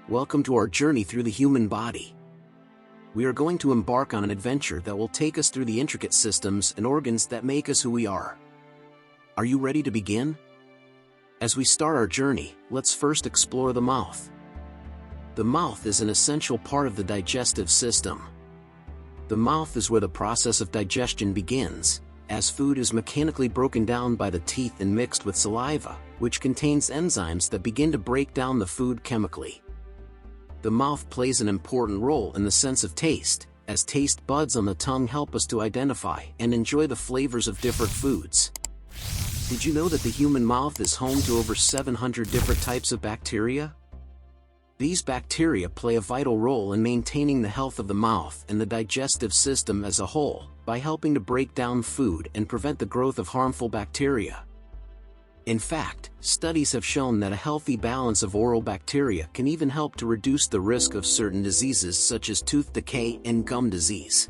Welcome to our journey through the human body. We are going to embark on an adventure that will take us through the intricate systems and organs that make us who we are. Are you ready to begin? As we start our journey, let's first explore the mouth. The mouth is an essential part of the digestive system. The mouth is where the process of digestion begins, as food is mechanically broken down by the teeth and mixed with saliva, which contains enzymes that begin to break down the food chemically. The mouth plays an important role in the sense of taste, as taste buds on the tongue help us to identify and enjoy the flavors of different foods. Did you know that the human mouth is home to over 700 different types of bacteria? These bacteria play a vital role in maintaining the health of the mouth and the digestive system as a whole, by helping to break down food and prevent the growth of harmful bacteria. In fact, studies have shown that a healthy balance of oral bacteria can even help to reduce the risk of certain diseases such as tooth decay and gum disease.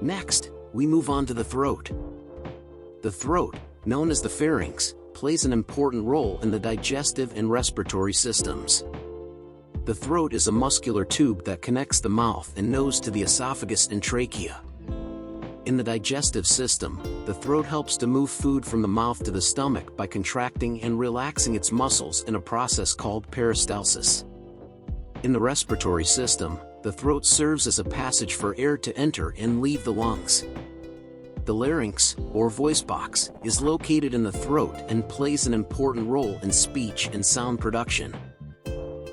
Next, we move on to the throat. The throat, known as the pharynx, plays an important role in the digestive and respiratory systems. The throat is a muscular tube that connects the mouth and nose to the esophagus and trachea. In the digestive system, the throat helps to move food from the mouth to the stomach by contracting and relaxing its muscles in a process called peristalsis. In the respiratory system, the throat serves as a passage for air to enter and leave the lungs. The larynx, or voice box, is located in the throat and plays an important role in speech and sound production.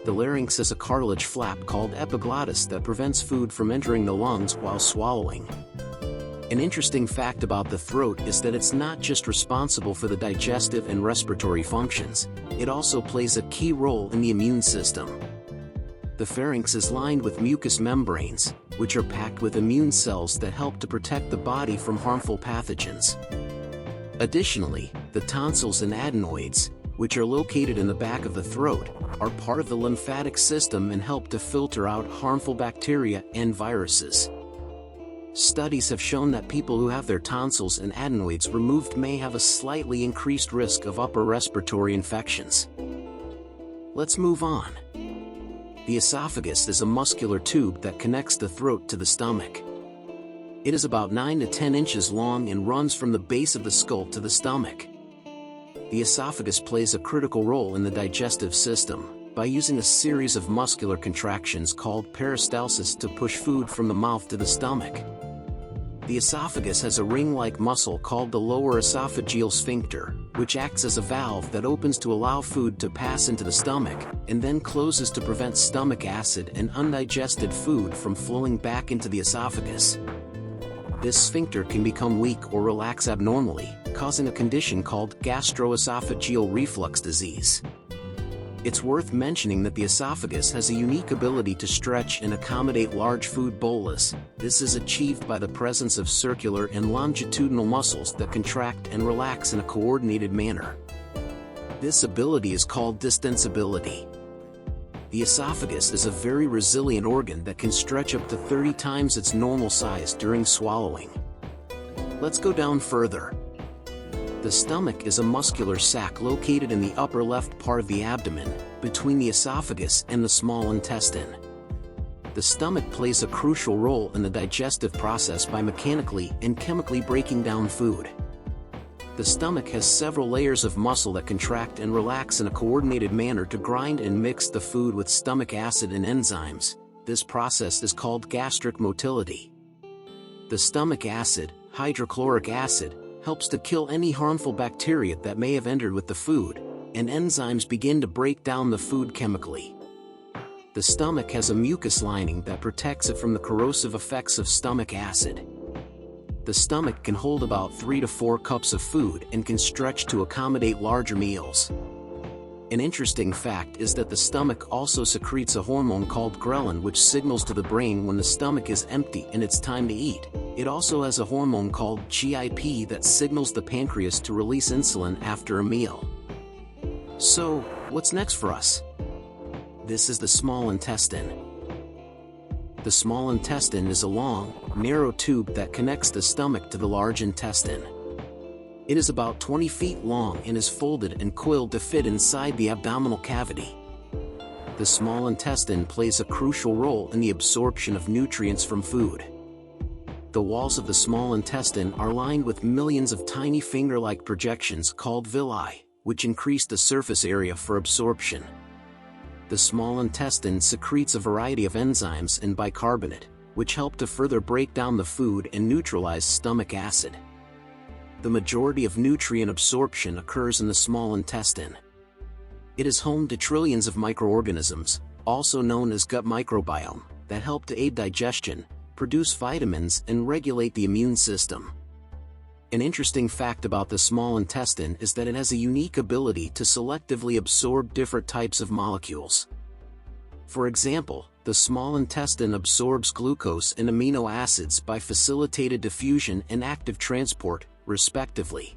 The larynx has a cartilage flap called epiglottis that prevents food from entering the lungs while swallowing. An interesting fact about the throat is that it's not just responsible for the digestive and respiratory functions, it also plays a key role in the immune system. The pharynx is lined with mucous membranes, which are packed with immune cells that help to protect the body from harmful pathogens. Additionally, the tonsils and adenoids, which are located in the back of the throat, are part of the lymphatic system and help to filter out harmful bacteria and viruses. Studies have shown that people who have their tonsils and adenoids removed may have a slightly increased risk of upper respiratory infections. Let's move on. The esophagus is a muscular tube that connects the throat to the stomach. It is about 9 to 10 inches long and runs from the base of the skull to the stomach. The esophagus plays a critical role in the digestive system by using a series of muscular contractions called peristalsis to push food from the mouth to the stomach. The esophagus has a ring-like muscle called the lower esophageal sphincter, which acts as a valve that opens to allow food to pass into the stomach, and then closes to prevent stomach acid and undigested food from flowing back into the esophagus. This sphincter can become weak or relax abnormally, causing a condition called gastroesophageal reflux disease. It's worth mentioning that the esophagus has a unique ability to stretch and accommodate large food bolus. This is achieved by the presence of circular and longitudinal muscles that contract and relax in a coordinated manner. This ability is called distensibility. The esophagus is a very resilient organ that can stretch up to 30 times its normal size during swallowing. Let's go down further. The stomach is a muscular sac located in the upper left part of the abdomen, between the esophagus and the small intestine. The stomach plays a crucial role in the digestive process by mechanically and chemically breaking down food. The stomach has several layers of muscle that contract and relax in a coordinated manner to grind and mix the food with stomach acid and enzymes. This process is called gastric motility. The stomach acid, hydrochloric acid, helps to kill any harmful bacteria that may have entered with the food, and enzymes begin to break down the food chemically. The stomach has a mucus lining that protects it from the corrosive effects of stomach acid. The stomach can hold about 3 to 4 cups of food and can stretch to accommodate larger meals. An interesting fact is that the stomach also secretes a hormone called ghrelin, which signals to the brain when the stomach is empty and it's time to eat. It also has a hormone called GIP that signals the pancreas to release insulin after a meal. So, what's next for us? This is the small intestine. The small intestine is a long, narrow tube that connects the stomach to the large intestine. It is about 20 feet long and is folded and coiled to fit inside the abdominal cavity. the small intestine plays a crucial role in the absorption of nutrients from food. The walls of the small intestine are lined with millions of tiny finger-like projections called villi, which increase the surface area for absorption. The small intestine secretes a variety of enzymes and bicarbonate, which help to further break down the food and neutralize stomach acid. The majority of nutrient absorption occurs in the small intestine. It is home to trillions of microorganisms, also known as gut microbiome, that help to aid digestion, produce vitamins, and regulate the immune system. An interesting fact about the small intestine is that it has a unique ability to selectively absorb different types of molecules. For example, the small intestine absorbs glucose and amino acids by facilitated diffusion and active transport, respectively.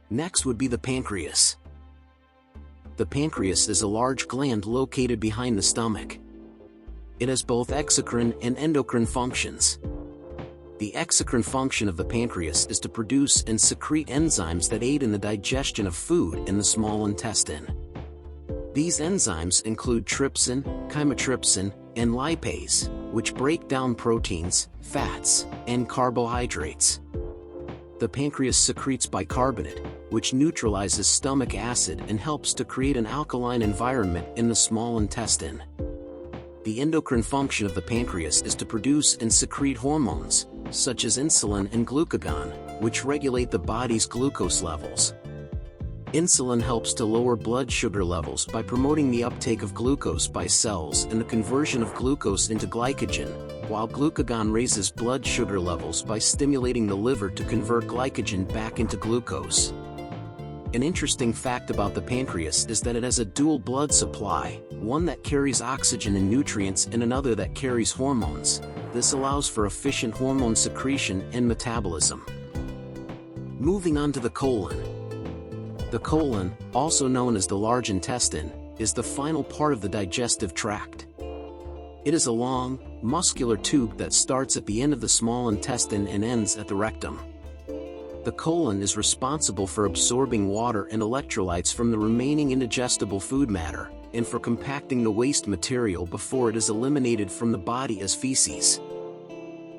Next would be the pancreas. The pancreas is a large gland located behind the stomach. It has both exocrine and endocrine functions. The exocrine function of the pancreas is to produce and secrete enzymes that aid in the digestion of food in the small intestine. These enzymes include trypsin, chymotrypsin, and lipase, which break down proteins, fats, and carbohydrates. The pancreas secretes bicarbonate, which neutralizes stomach acid and helps to create an alkaline environment in the small intestine. The endocrine function of the pancreas is to produce and secrete hormones, such as insulin and glucagon, which regulate the body's glucose levels. Insulin helps to lower blood sugar levels by promoting the uptake of glucose by cells and the conversion of glucose into glycogen, while glucagon raises blood sugar levels by stimulating the liver to convert glycogen back into glucose. An interesting fact about the pancreas is that it has a dual blood supply, one that carries oxygen and nutrients and another that carries hormones. This allows for efficient hormone secretion and metabolism. Moving on to the colon. The colon, also known as the large intestine, is the final part of the digestive tract. It is a long, muscular tube that starts at the end of the small intestine and ends at the rectum. The colon is responsible for absorbing water and electrolytes from the remaining indigestible food matter, and for compacting the waste material before it is eliminated from the body as feces.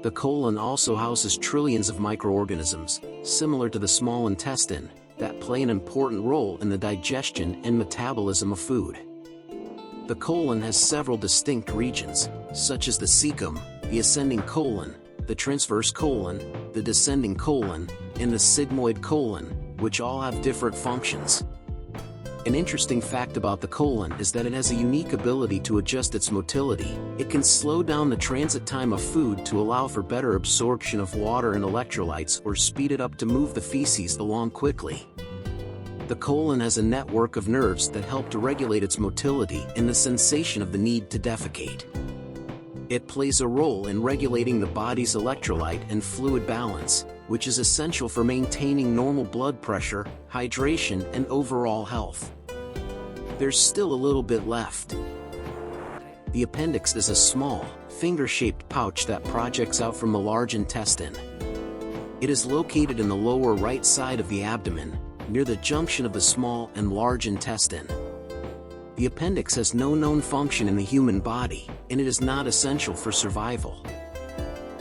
The colon also houses trillions of microorganisms, similar to the small intestine, that play an important role in the digestion and metabolism of food. The colon has several distinct regions, such as the cecum, the ascending colon, the transverse colon, the descending colon, and the sigmoid colon, which all have different functions. An interesting fact about the colon is that it has a unique ability to adjust its motility. It can slow down the transit time of food to allow for better absorption of water and electrolytes, or speed it up to move the feces along quickly. The colon has a network of nerves that help to regulate its motility and the sensation of the need to defecate. It plays a role in regulating the body's electrolyte and fluid balance, which is essential for maintaining normal blood pressure, hydration, and overall health. There's still a little bit left. The appendix is a small, finger-shaped pouch that projects out from the large intestine. It is located in the lower right side of the abdomen, near the junction of the small and large intestine. The appendix has no known function in the human body, and it is not essential for survival.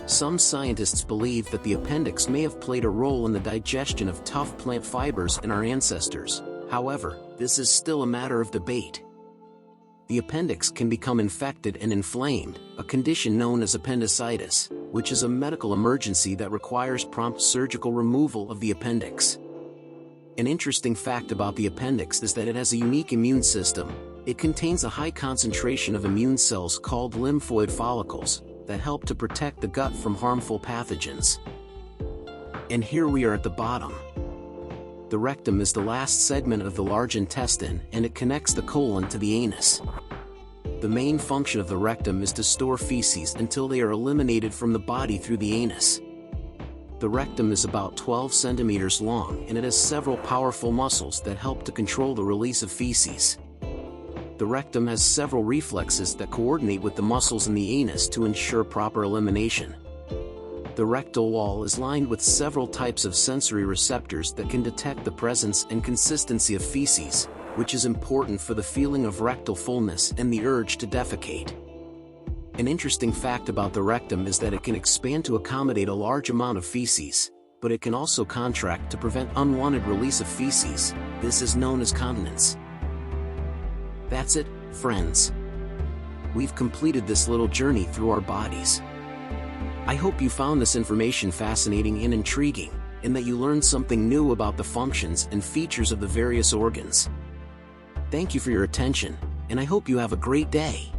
Some scientists believe that the appendix may have played a role in the digestion of tough plant fibers in our ancestors. However, this is still a matter of debate. The appendix can become infected and inflamed, a condition known as appendicitis, which is a medical emergency that requires prompt surgical removal of the appendix. An interesting fact about the appendix is that it has a unique immune system. It contains a high concentration of immune cells called lymphoid follicles that help to protect the gut from harmful pathogens. And here we are at the bottom. The rectum is the last segment of the large intestine, and it connects the colon to the anus. The main function of the rectum is to store feces until they are eliminated from the body through the anus. The rectum is about 12 centimeters long, and it has several powerful muscles that help to control the release of feces. The rectum has several reflexes that coordinate with the muscles in the anus to ensure proper elimination. The rectal wall is lined with several types of sensory receptors that can detect the presence and consistency of feces, which is important for the feeling of rectal fullness and the urge to defecate. An interesting fact about the rectum is that it can expand to accommodate a large amount of feces, but it can also contract to prevent unwanted release of feces. This is known as continence. That's it, friends. We've completed this little journey through our bodies. I hope you found this information fascinating and intriguing, and that you learned something new about the functions and features of the various organs. Thank you for your attention, and I hope you have a great day.